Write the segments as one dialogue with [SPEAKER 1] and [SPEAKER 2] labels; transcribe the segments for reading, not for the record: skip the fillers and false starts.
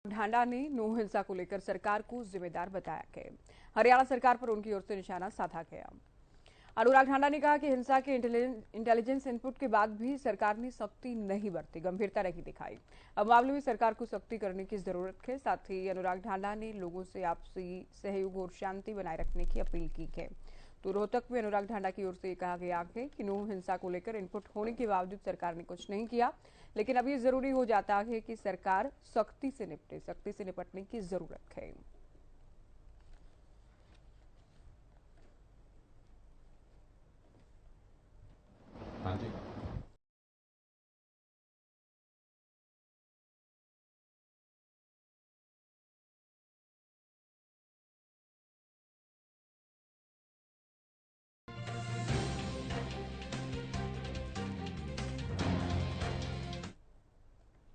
[SPEAKER 1] ढांडा ने नो हिंसा को लेकर सरकार को जिम्मेदार बताया है। हरियाणा सरकार पर उनकी ओर से निशाना साधा गया। अनुराग ढांडा ने कहा कि हिंसा के इंटेलिजेंस इनपुट के बाद भी सरकार ने सख्ती नहीं बरती, गंभीरता नहीं दिखाई। अब मामले में सरकार को सख्ती करने की जरूरत है। साथ ही अनुराग ढांडा ने लोगों से आपसी सहयोग और शांति बनाए रखने की अपील की है। तो रोहतक में अनुराग ढांडा की ओर से कहा गया है कि नो हिंसा को लेकर इनपुट होने के बावजूद सरकार ने कुछ नहीं किया, लेकिन अब ये जरूरी हो जाता है कि सरकार सख्ती से निपटे, सख्ती से निपटने की जरूरत है।
[SPEAKER 2] हाँ जी।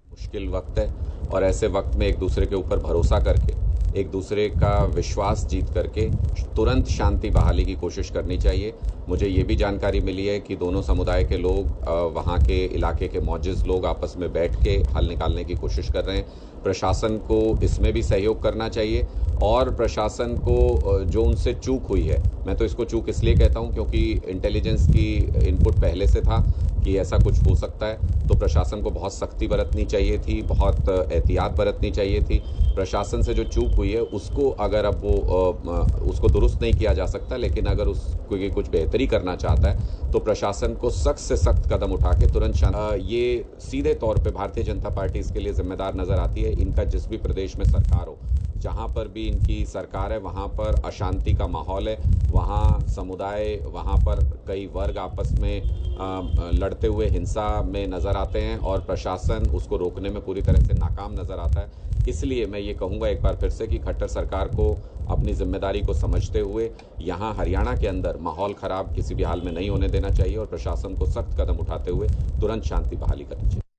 [SPEAKER 2] मुश्किल वक्त है और ऐसे वक्त में एक दूसरे के ऊपर भरोसा करके, एक दूसरे का विश्वास जीत करके तुरंत शांति बहाली की कोशिश करनी चाहिए। मुझे ये भी जानकारी मिली है कि दोनों समुदाय के लोग, वहाँ के इलाके के मौजूद लोग आपस में बैठ के हल निकालने की कोशिश कर रहे हैं। प्रशासन को इसमें भी सहयोग करना चाहिए और प्रशासन को जो उनसे चूक हुई है, मैं तो इसको चूक इसलिए कहता हूँ क्योंकि इंटेलिजेंस की इनपुट पहले से था कि ऐसा कुछ हो सकता है, तो प्रशासन को बहुत सख्ती बरतनी चाहिए थी, बहुत एहतियात बरतनी चाहिए थी। प्रशासन से जो चूक हुई है उसको अगर अब वो उसको दुरुस्त नहीं किया जा सकता, लेकिन अगर उसको ये कुछ बेहतरी करना चाहता है तो प्रशासन को सख्त से सख्त कदम उठा के तुरंत ये सीधे तौर पे भारतीय जनता पार्टी इसके लिए जिम्मेदार नजर आती है। इनका जिस भी प्रदेश में सरकार हो, जहाँ पर भी इनकी सरकार है वहाँ पर अशांति का माहौल है, वहाँ समुदाय, वहाँ पर कई वर्ग आपस में लड़ते हुए हिंसा में नज़र आते हैं और प्रशासन उसको रोकने में पूरी तरह से नाकाम नज़र आता है। इसलिए मैं ये कहूँगा एक बार फिर से कि खट्टर सरकार को अपनी जिम्मेदारी को समझते हुए यहाँ हरियाणा के अंदर माहौल खराब किसी भी हाल में नहीं होने देना चाहिए और प्रशासन को सख्त कदम उठाते हुए तुरंत शांति बहाली करनी चाहिए।